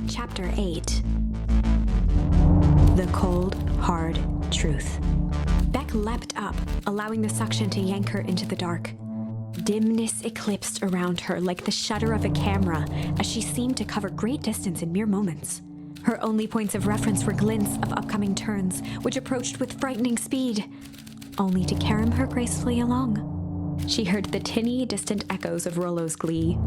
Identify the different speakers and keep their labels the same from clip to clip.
Speaker 1: Chapter 8. The Cold, Hard Truth. Beck leapt up, allowing the suction to yank her into the dark. Dimness eclipsed around her like the shutter of a camera as she seemed to cover great distance in mere moments. Her only points of reference were glints of upcoming turns, which approached with frightening speed, only to carom her gracefully along. She heard the tinny, distant echoes of Rollo's glee.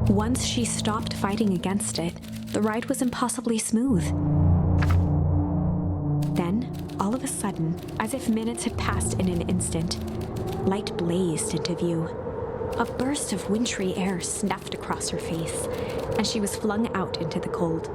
Speaker 1: Once she stopped fighting against it, the ride was impossibly smooth. Then, all of a sudden, as if minutes had passed in an instant, light blazed into view. A burst of wintry air snuffed across her face, and she was flung out into the cold.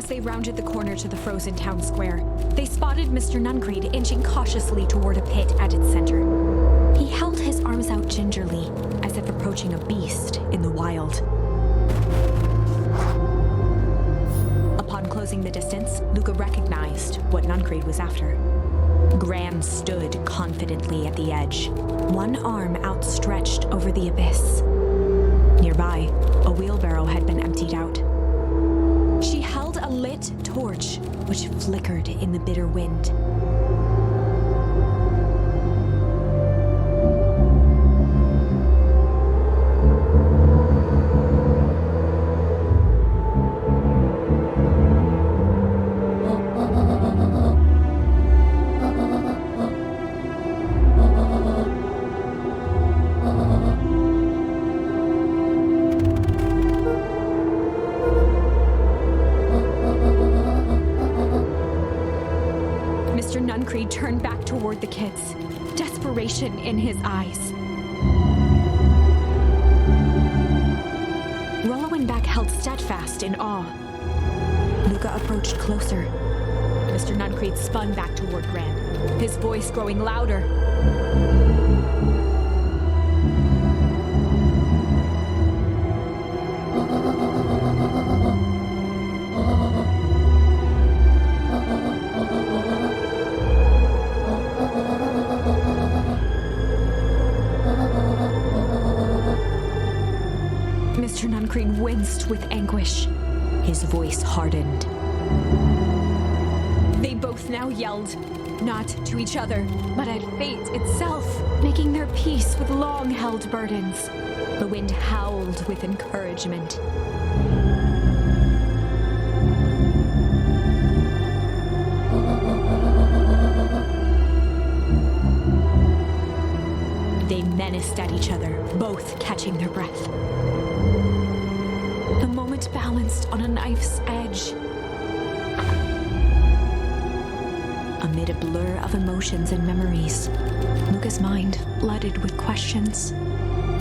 Speaker 1: They rounded the corner to the frozen town square. They spotted Mr. Nuncreed inching cautiously toward a pit at its center. He held his arms out gingerly, as if approaching a beast in the wild. Upon closing the distance, Luca recognized what Nuncreed was after. Gran stood confidently at the edge, one arm outstretched over the abyss. Nearby, a wheelbarrow had been emptied out. She held a lit torch, which flickered in the bitter wind. Nuncreed turned back toward the kids, desperation in his eyes. Rollo and Beck held steadfast in awe. Luca approached closer. Mr. Nuncreed spun back toward Gran, his voice growing louder. Mr. Nuncreed winced with anguish. His voice hardened. They both now yelled, not to each other, but at fate itself, making their peace with long-held burdens. The wind howled with encouragement. They menaced at each other, both catching their breath. moment balanced on a knife's edge. Amid a blur of emotions and memories, Luca's mind flooded with questions.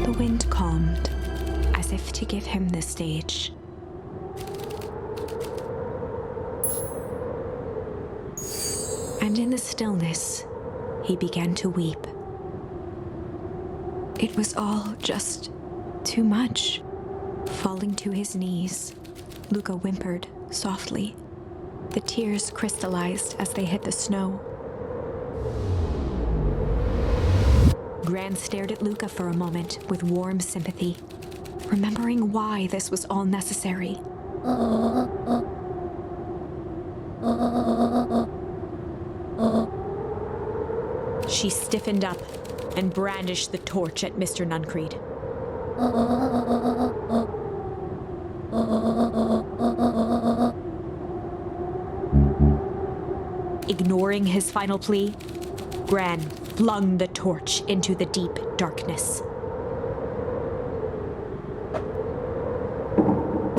Speaker 1: The wind calmed, as if to give him the stage. And in the stillness, he began to weep. It was all just too much. Falling to his knees, Luca whimpered softly. The tears crystallized as they hit the snow. Gran stared at Luca for a moment with warm sympathy, remembering why this was all necessary. She stiffened up and brandished the torch at Mr. Nuncreed. Ignoring his final plea, Gran flung the torch into the deep darkness.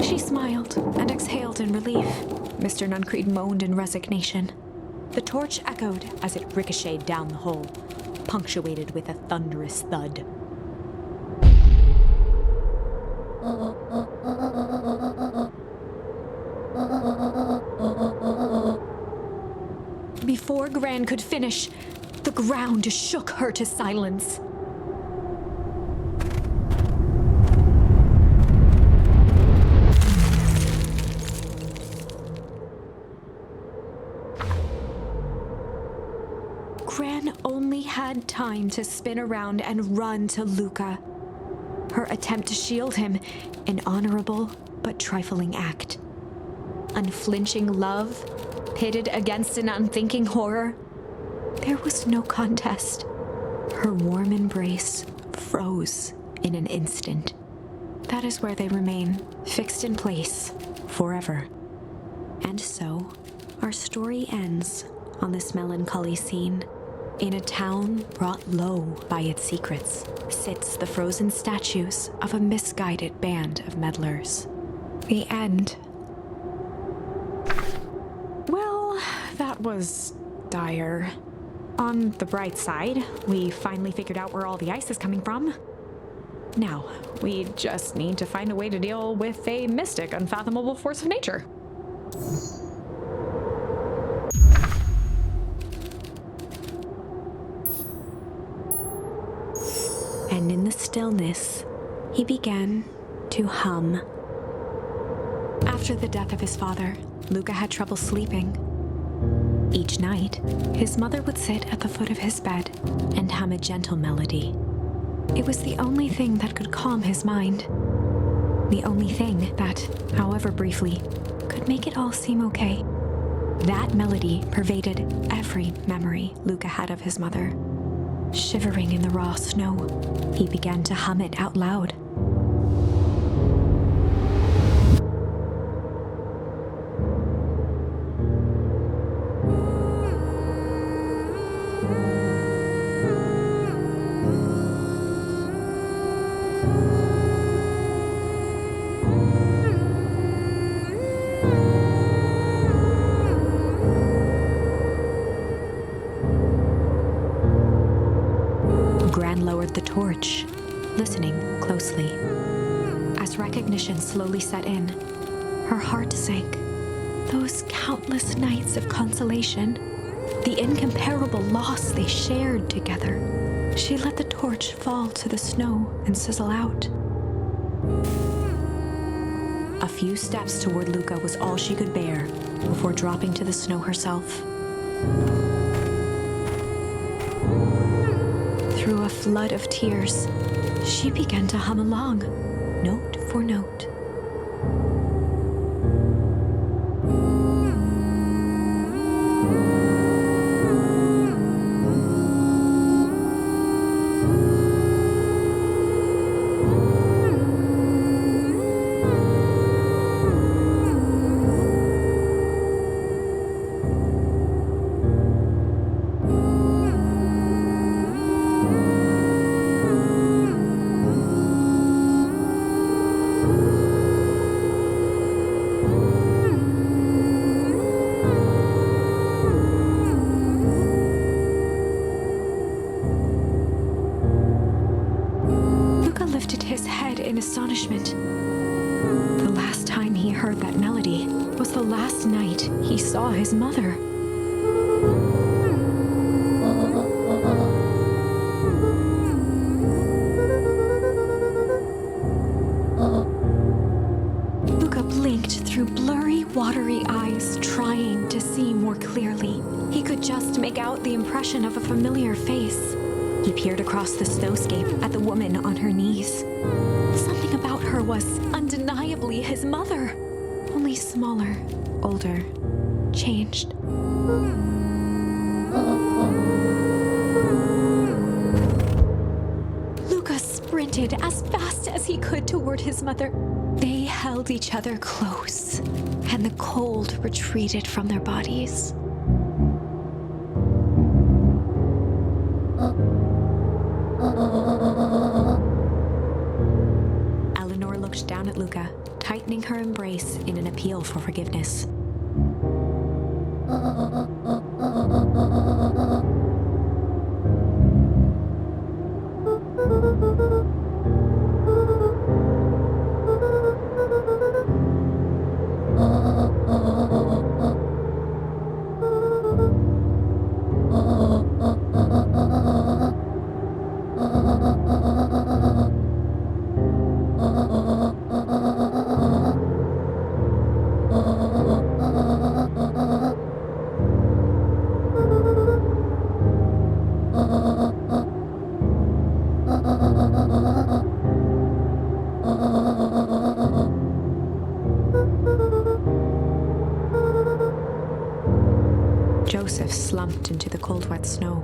Speaker 1: She smiled and exhaled in relief. Mr. Nuncreed moaned in resignation. The torch echoed as it ricocheted down the hole, punctuated with a thunderous thud. Before Gran could finish, the ground shook her to silence. Gran only had time to spin around and run to Luca. Her attempt to shield him, an honorable but trifling act. Unflinching love, pitted against an unthinking horror. There was no contest. Her warm embrace froze in an instant. That is where they remain, fixed in place, forever. And so, our story ends on this melancholy scene. In a town brought low by its secrets, sits the frozen statues of a misguided band of meddlers. The end. Well, that was dire. On the bright side, we finally figured out where all the ice is coming from. Now, we just need to find a way to deal with a mystic, unfathomable force of nature. And in the stillness, he began to hum. After the death of his father, Luca had trouble sleeping. Each night, his mother would sit at the foot of his bed and hum a gentle melody. It was the only thing that could calm his mind. The only thing that, however briefly, could make it all seem okay. That melody pervaded every memory Luca had of his mother. Shivering in the raw snow, he began to hum it out loud. Gran lowered the torch, listening closely. As recognition slowly set in, her heart sank. Those countless nights of consolation, the incomparable loss they shared together. She let the torch fall to the snow and sizzle out. A few steps toward Luca was all she could bear before dropping to the snow herself. Through a flood of tears, she began to hum along, note for note. lifted his head in astonishment. The last time he heard that melody was the last night he saw his mother. Luca blinked through blurry, watery eyes, trying to see more clearly. He could just make out the impression of a familiar face. He peered across the snowscape at the woman on her knees. Something about her was undeniably his mother, only smaller, older, changed. Luca sprinted as fast as he could toward his mother. They held each other close, and the cold retreated from their bodies. Eleanor looked down at Luca, tightening her embrace in an appeal for forgiveness. Joseph slumped into the cold, wet snow.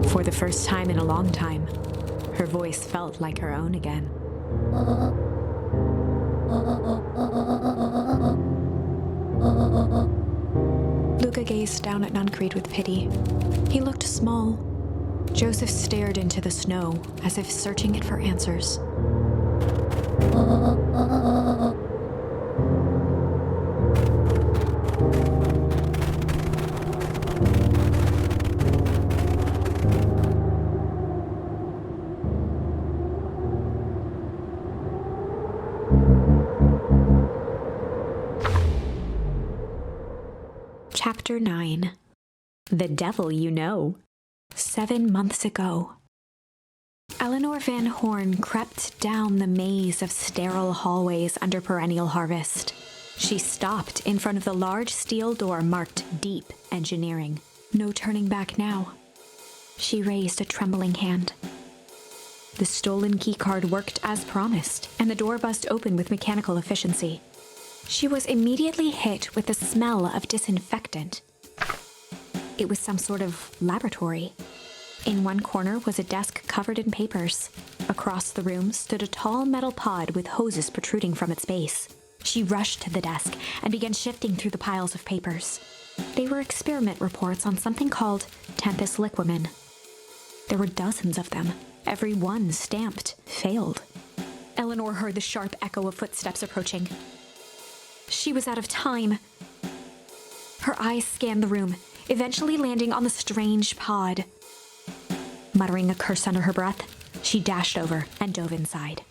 Speaker 1: For the first time in a long time, her voice felt like her own again. Luca gazed down at Nuncreed with pity. He looked small. Joseph stared into the snow, as if searching it for answers. Chapter 9. The Devil You Know. 7 months ago. Eleanor Van Horn crept down the maze of sterile hallways under Perennial Harvest. She stopped in front of the large steel door marked Deep Engineering. No turning back now. She raised a trembling hand. The stolen keycard worked as promised, and the door buzzed open with mechanical efficiency. She was immediately hit with the smell of disinfectant. It was some sort of laboratory. In one corner was a desk covered in papers. Across the room stood a tall metal pod with hoses protruding from its base. She rushed to the desk and began shifting through the piles of papers. They were experiment reports on something called Tempus Liquamen. There were dozens of them, every one stamped failed. Eleanor heard the sharp echo of footsteps approaching. She was out of time. Her eyes scanned the room, eventually landing on the strange pod. Muttering a curse under her breath, she dashed over and dove inside.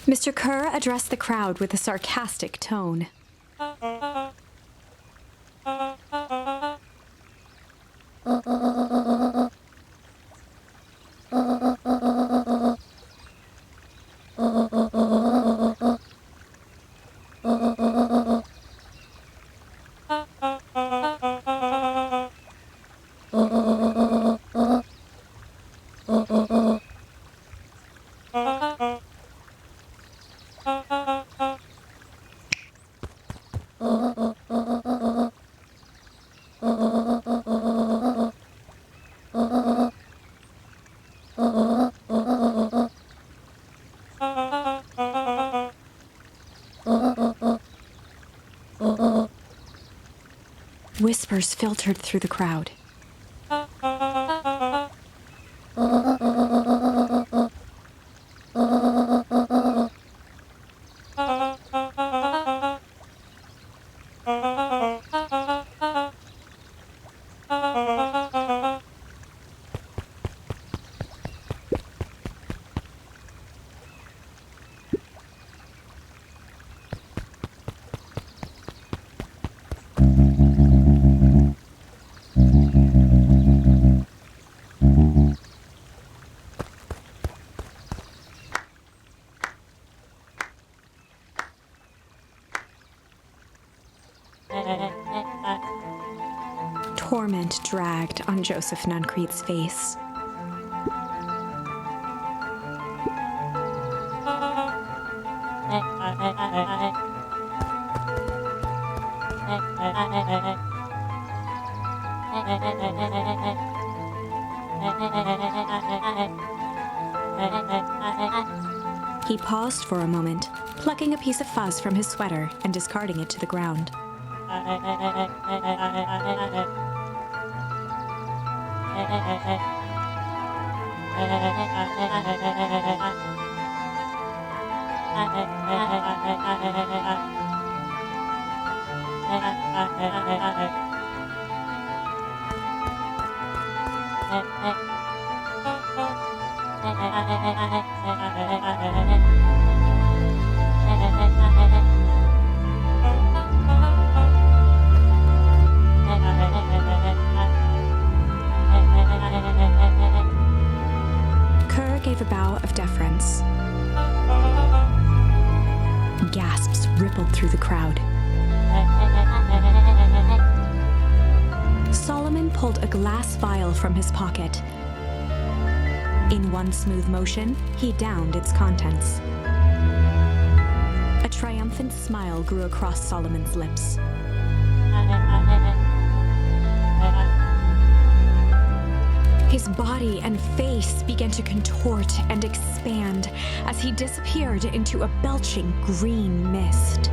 Speaker 1: Mr. Kerr addressed the crowd with a sarcastic tone. Whispers filtered through the crowd. Torment dragged on Joseph Nuncrete's face. He paused for a moment, plucking a piece of fuzz from his sweater and discarding it to the ground. Kerr gave a bow of deference. Gasps rippled through the crowd. Solomon pulled a glass vial from his pocket. In one smooth motion, he downed its contents. A triumphant smile grew across Solomon's lips. His body and face began to contort and expand as he disappeared into a belching green mist.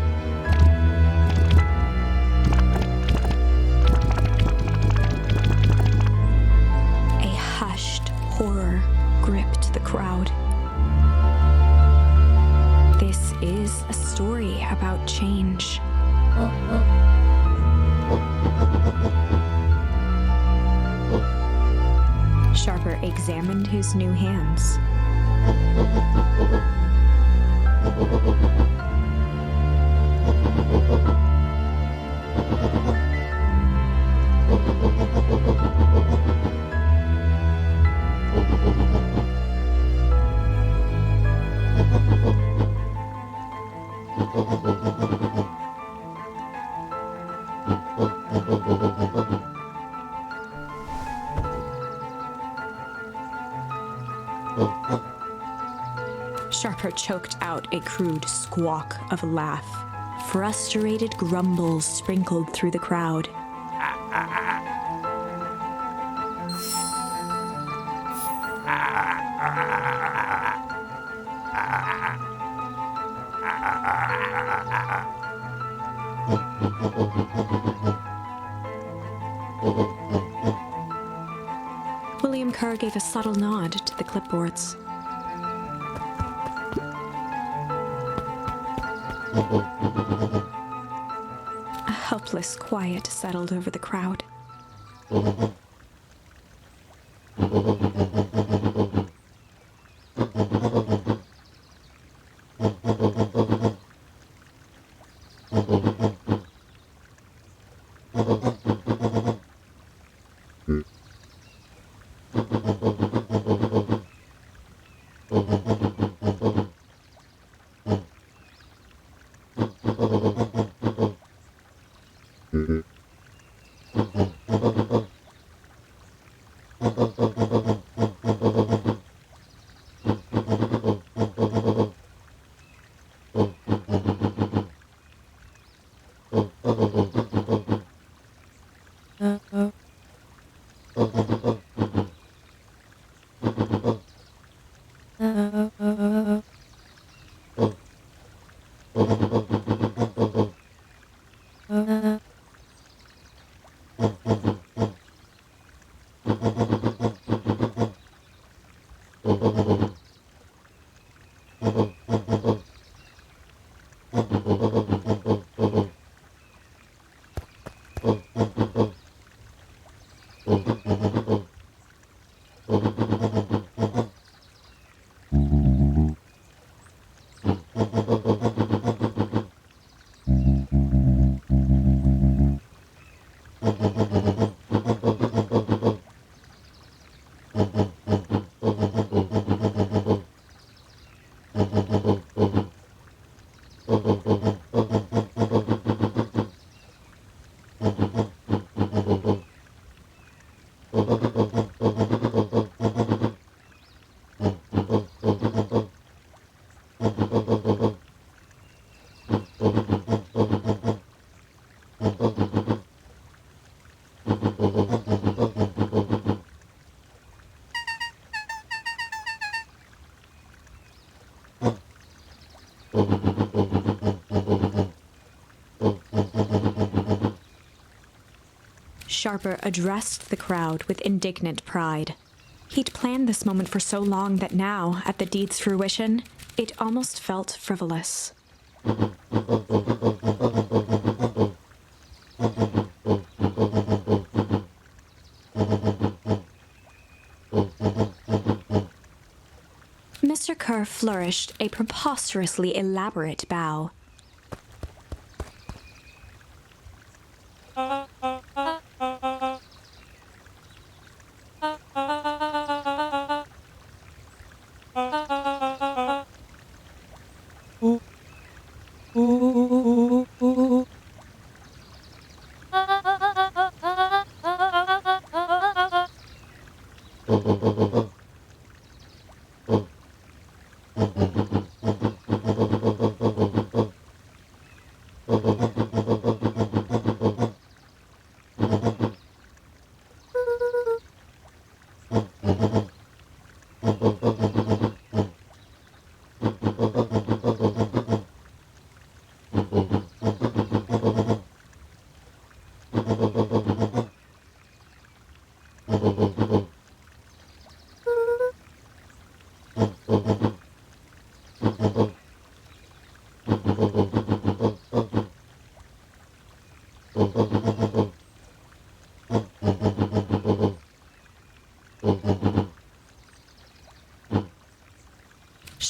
Speaker 1: A hushed horror gripped the crowd. This is a story about change. Sharper examined his new hands. Sharper choked out a crude squawk of a laugh. Frustrated grumbles sprinkled through the crowd. William Kerr gave a subtle nod to the clipboards. A helpless quiet settled over the crowd. Sharper addressed the crowd with indignant pride. He'd planned this moment for so long that now, at the deed's fruition, it almost felt frivolous. Mr. Kerr flourished a preposterously elaborate bow.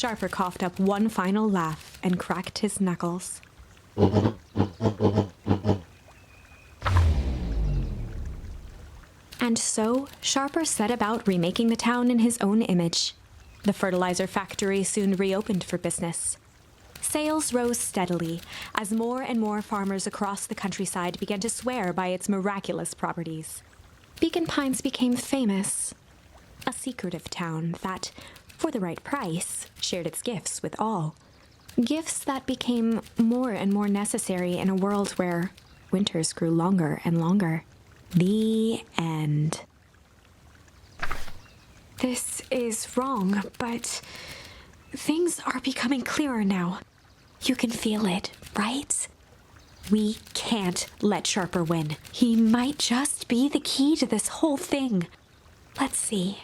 Speaker 1: Sharper coughed up one final laugh and cracked his knuckles. And so, Sharper set about remaking the town in his own image. The fertilizer factory soon reopened for business. Sales rose steadily as more and more farmers across the countryside began to swear by its miraculous properties. Beacon Pines became famous, a secretive town that, for the right price, shared its gifts with all. Gifts that became more and more necessary in a world where winters grew longer and longer. The end. This is wrong, but things are becoming clearer now. You can feel it, right? We can't let Sharper win. He might just be the key to this whole thing. Let's see.